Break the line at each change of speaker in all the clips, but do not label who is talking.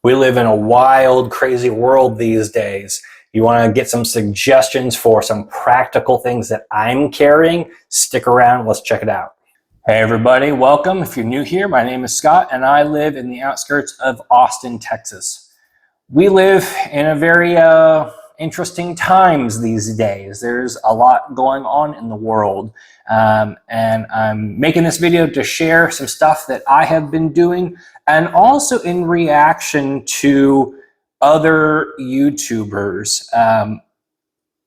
We live in a wild, crazy world these days. You want to get some suggestions for some practical things that I'm carrying? Stick around, let's check it out. Hey everybody, welcome. If you're new here, my name is Scott and I live in the outskirts of Austin, Texas. We live in a very interesting times these days. There's a lot going on in the world. And I'm making this video to share some stuff that I have been doing, and also in reaction to other YouTubers.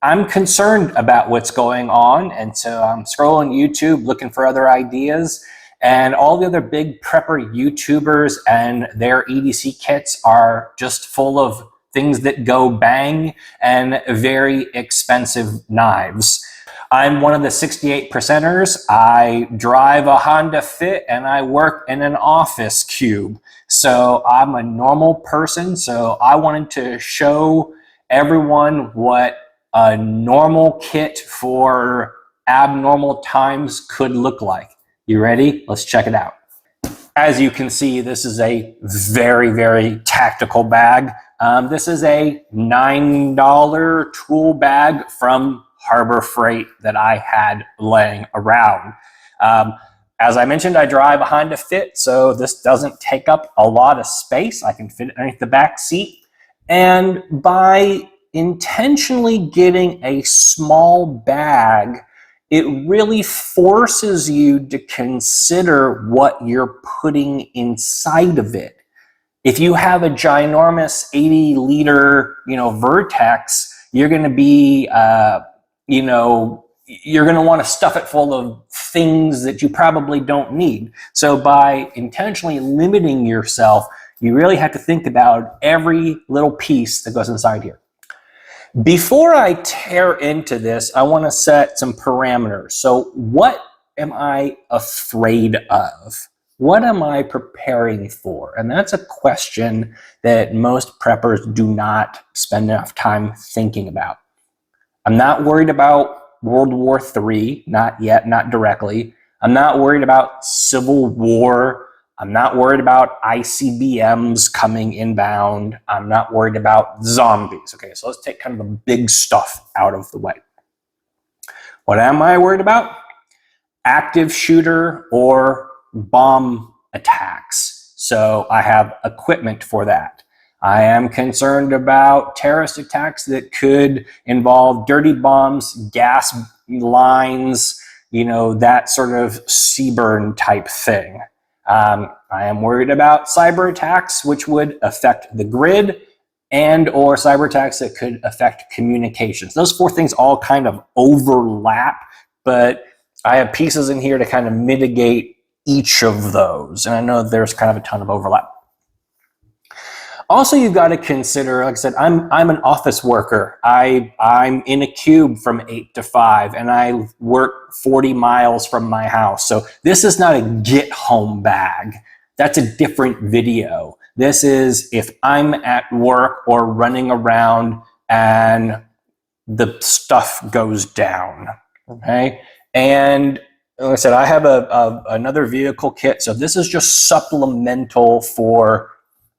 I'm concerned about what's going on, and so I'm scrolling YouTube looking for other ideas, and all the other big prepper YouTubers and their EDC kits are just full of things that go bang and very expensive knives. I'm one of the 68%ers. I drive a Honda Fit and I work in an office cube. So I'm a normal person. So I wanted to show everyone what a normal kit for abnormal times could look like. You ready? Let's check it out. As you can see, this is a very, very tactical bag. This is a $9 tool bag from Harbor Freight that I had laying around. As I mentioned, I drive a Honda Fit, so this doesn't take up a lot of space. I can fit it underneath the back seat. And by intentionally getting a small bag, it really forces you to consider what you're putting inside of it. If you have a ginormous 80-liter, Vertex, you're going to be you're going to want to stuff it full of things that you probably don't need. So by intentionally limiting yourself, you really have to think about every little piece that goes inside here. Before I tear into this, I want to set some parameters. So what am I afraid of? What am I preparing for? And that's a question that most preppers do not spend enough time thinking about. I'm not worried about World War III, not yet, not directly. I'm not worried about Civil War. I'm not worried about ICBMs coming inbound. I'm not worried about zombies. Okay, so let's take kind of the big stuff out of the way. What am I worried about? Active shooter or bomb attacks. So I have equipment for that. I am concerned about terrorist attacks that could involve dirty bombs, gas lines, that sort of CBRN type thing. I am worried about cyber attacks, which would affect the grid, and or cyber attacks that could affect communications. Those four things all kind of overlap, but I have pieces in here to kind of mitigate each of those. And I know there's kind of a ton of overlap. Also, you've got to consider, like I said, I'm an office worker. I'm in a cube from 8 to 5, and I work 40 miles from my house. So this is not a get home bag. That's a different video. This is if I'm at work or running around and the stuff goes down, okay? And like I said, I have another vehicle kit. So this is just supplemental for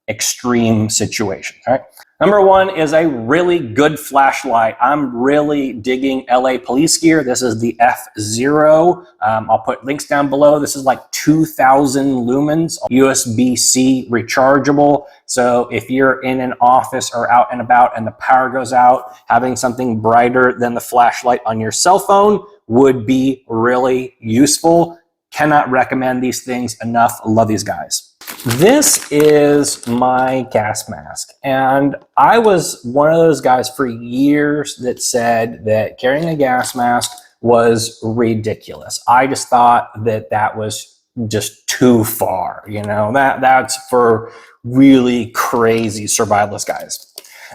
extreme situations. All right. Number one is a really good flashlight. I'm really digging LA police gear. This is the F0. I'll put links down below. This is like 2,000 lumens, USB-C rechargeable. So if you're in an office or out and about and the power goes out, having something brighter than the flashlight on your cell phone would be really useful. Cannot recommend these things enough. Love these guys. This is my gas mask, and I was one of those guys for years that said that carrying a gas mask was ridiculous. I just thought that that was just too far, that's for really crazy survivalist guys.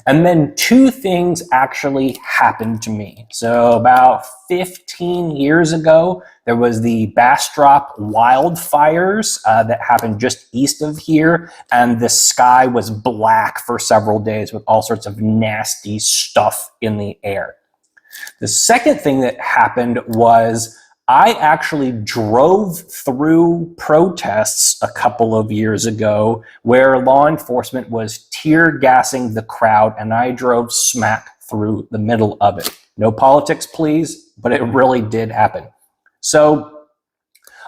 And then two things actually happened to me. So about 15 years ago, there was the Bastrop wildfires that happened just east of here, and the sky was black for several days with all sorts of nasty stuff in the air. The second thing that happened was I actually drove through protests a couple of years ago where law enforcement was tear gassing the crowd, and I drove smack through the middle of it. No politics, please, but it really did happen. So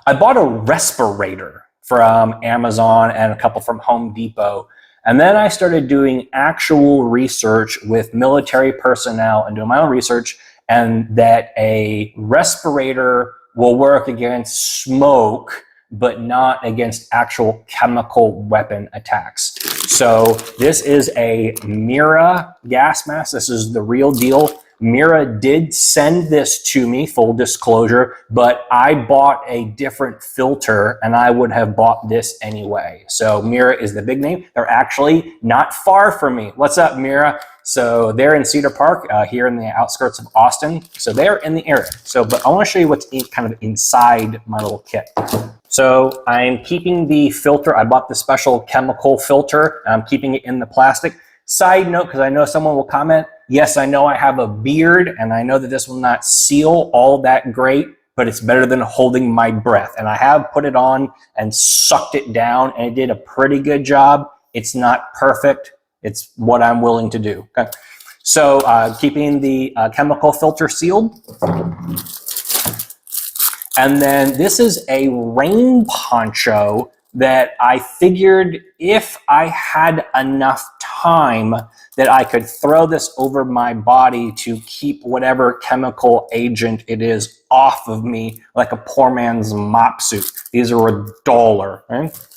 I bought a respirator from Amazon and a couple from Home Depot. And then I started doing actual research with military personnel and doing my own research, and that a respirator will work against smoke, but not against actual chemical weapon attacks. So this is a MIRA gas mask. This is the real deal. MIRA did send this to me, full disclosure, but I bought a different filter and I would have bought this anyway. So MIRA is the big name. They're actually not far from me. What's up, MIRA? So they're in Cedar Park, here in the outskirts of Austin. So they're in the area. So, but I want to show you what's kind of inside my little kit. So I'm keeping the filter. I bought the special chemical filter. I'm keeping it in the plastic. Side note, because I know someone will comment, yes, I know I have a beard and I know that this will not seal all that great, but it's better than holding my breath. And I have put it on and sucked it down and it did a pretty good job. It's not perfect. It's what I'm willing to do. Okay. So keeping the chemical filter sealed. And then this is a rain poncho that I figured if I had enough time that I could throw this over my body to keep whatever chemical agent it is off of me, like a poor man's mop suit. These are $1, right?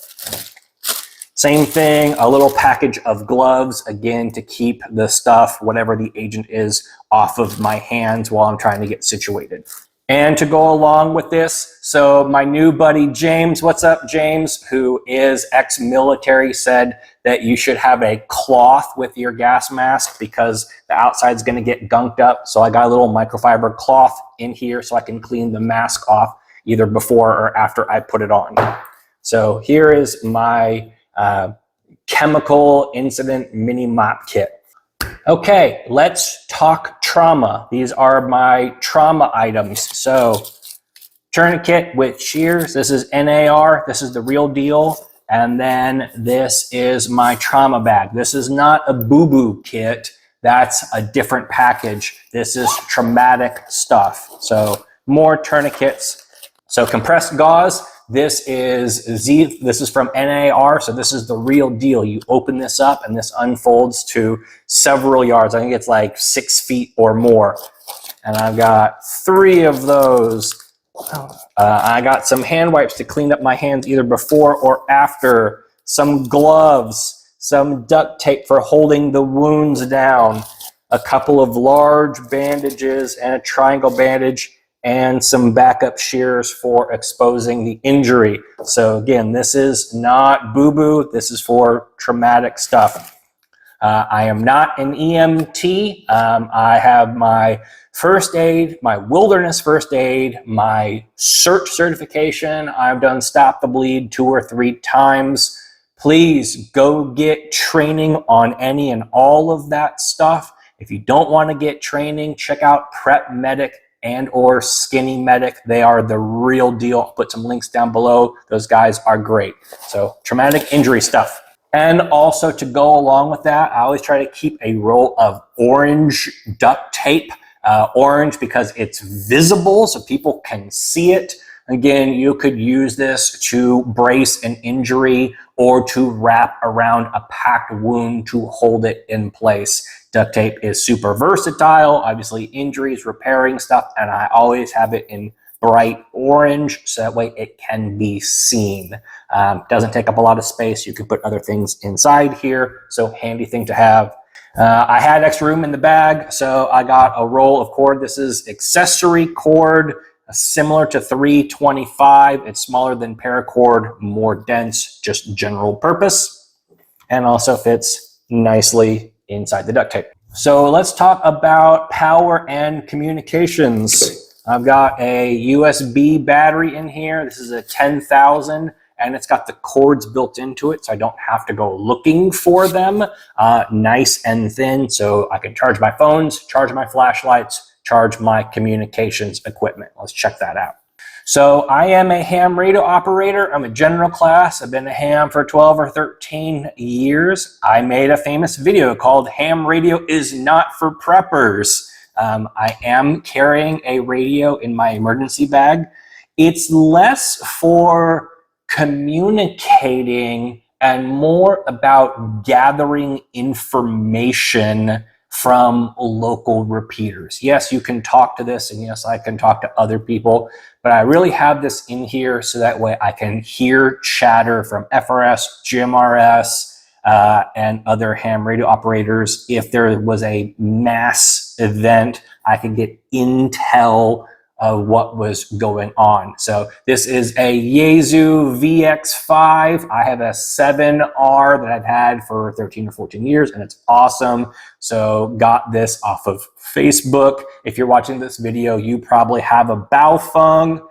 Same thing, a little package of gloves, again, to keep the stuff, whatever the agent is, off of my hands while I'm trying to get situated. And to go along with this, so my new buddy James, what's up James, who is ex-military, said that you should have a cloth with your gas mask because the outside's gonna get gunked up. So I got a little microfiber cloth in here so I can clean the mask off either before or after I put it on. So here is my chemical incident mini mop kit. Okay, let's talk trauma. These are my trauma items. So tourniquet with shears. This is NAR. This is the real deal. And then this is my trauma bag. This is not a boo-boo kit. That's a different package. This is traumatic stuff. So more tourniquets. So compressed gauze. This is from NAR, so this is the real deal. You open this up and this unfolds to several yards. I think it's like 6 feet or more. And I've got 3 of those. I got some hand wipes to clean up my hands either before or after, some gloves, some duct tape for holding the wounds down, a couple of large bandages and a triangle bandage, and some backup shears for exposing the injury. So again, this is not boo-boo. This is for traumatic stuff. I am not an EMT. I have my first aid, my wilderness first aid, my CERT certification. I've done Stop the Bleed 2 or 3 times. Please go get training on any and all of that stuff. If you don't want to get training, check out Prep Medic and or Skinny Medic. They are the real deal. I'll put some links down below. Those guys are great. So traumatic injury stuff. And also to go along with that, I always try to keep a roll of orange duct tape. Orange because it's visible so people can see it. Again, you could use this to brace an injury or to wrap around a packed wound to hold it in place. Duct tape is super versatile, obviously injuries, repairing stuff, and I always have it in bright orange so that way it can be seen. Doesn't take up a lot of space. You can put other things inside here, so handy thing to have. I had extra room in the bag, so I got a roll of cord. This is accessory cord, similar to 325. It's smaller than paracord, more dense, just general purpose, and also fits nicely inside the duct tape. So let's talk about power and communications. I've got a USB battery in here. This is a 10,000 and it's got the cords built into it so I don't have to go looking for them. Nice and thin so I can charge my phones, charge my flashlights, charge my communications equipment. Let's check that out. So I am a ham radio operator. I'm a general class. I've been a ham for 12 or 13 years. I made a famous video called Ham Radio is Not for Preppers. I am carrying a radio in my emergency bag. It's less for communicating and more about gathering information from local repeaters. Yes, you can talk to this, and yes, I can talk to other people, but I really have this in here so that way I can hear chatter from FRS, GMRS, and other ham radio operators. If there was a mass event, I could get intel of what was going on. So this is a Yaesu VX5. I have a 7R that I've had for 13 or 14 years, and it's awesome. So got this off of Facebook. If you're watching this video, you probably have a Baofeng.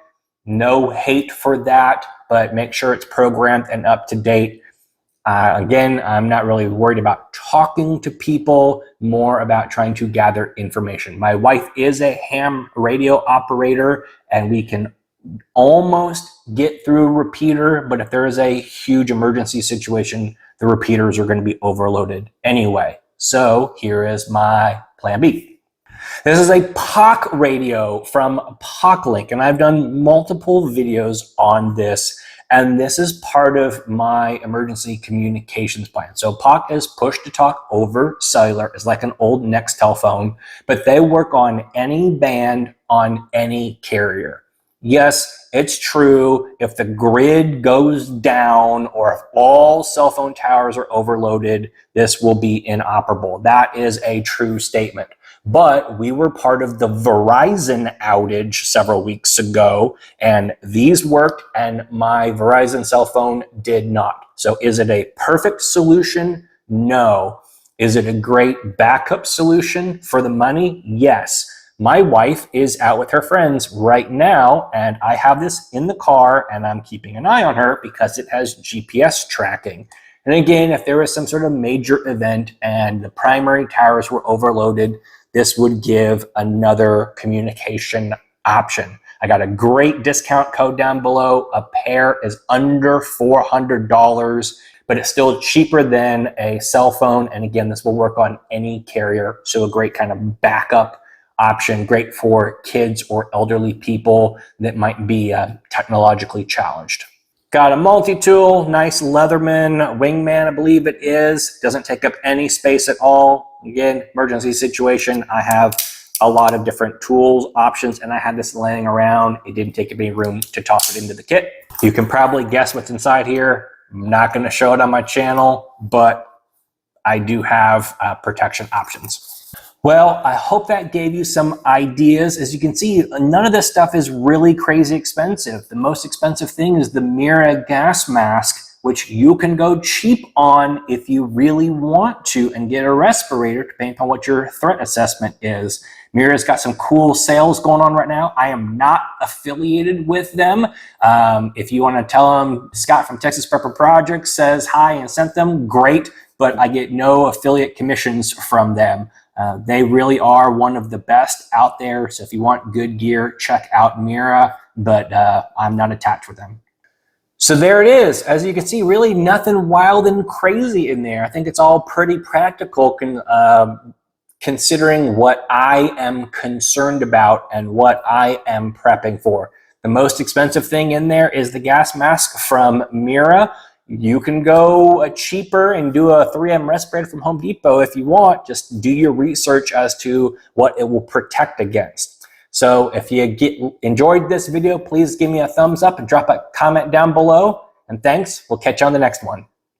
No hate for that, but make sure it's programmed and up to date. Again, I'm not really worried about talking to people, more about trying to gather information. My wife is a ham radio operator, and we can almost get through a repeater, but if there is a huge emergency situation, the repeaters are going to be overloaded anyway. So here is my plan B. This is a POC radio from POClink, and I've done multiple videos on this. And this is part of my emergency communications plan. So POC is push to talk over cellular. It's like an old Nextel phone, but they work on any band on any carrier. Yes, it's true. If the grid goes down or if all cell phone towers are overloaded, this will be inoperable. That is a true statement. But we were part of the Verizon outage several weeks ago, and these worked, and my Verizon cell phone did not. So is it a perfect solution? No. Is it a great backup solution for the money? Yes. My wife is out with her friends right now, and I have this in the car, and I'm keeping an eye on her because it has GPS tracking. And again, if there was some sort of major event and the primary towers were overloaded, this would give another communication option. I got a great discount code down below. A pair is under $400, but it's still cheaper than a cell phone. And again, this will work on any carrier. So a great kind of backup option, great for kids or elderly people that might be technologically challenged. Got a multi-tool, nice Leatherman Wingman, I believe it is. Doesn't take up any space at all. Again, emergency situation. I have a lot of different tools, options, and I had this laying around. It didn't take up any room to toss it into the kit. You can probably guess what's inside here. I'm not going to show it on my channel, but I do have protection options. Well, I hope that gave you some ideas. As you can see, none of this stuff is really crazy expensive. The most expensive thing is the MIRA gas mask, which you can go cheap on if you really want to and get a respirator, depending upon what your threat assessment is. MIRA's got some cool sales going on right now. I am not affiliated with them. If you want to tell them Scott from Texas Prepper Project says hi and sent them, great, but I get no affiliate commissions from them. They really are one of the best out there. So if you want good gear, check out MIRA, but I'm not attached with them. So there it is. As you can see, really nothing wild and crazy in there. I think it's all pretty practical considering what I am concerned about and what I am prepping for. The most expensive thing in there is the gas mask from MIRA. You can go cheaper and do a 3M respirator from Home Depot if you want. Just do your research as to what it will protect against. So if you enjoyed this video, please give me a thumbs up and drop a comment down below. And thanks. We'll catch you on the next one.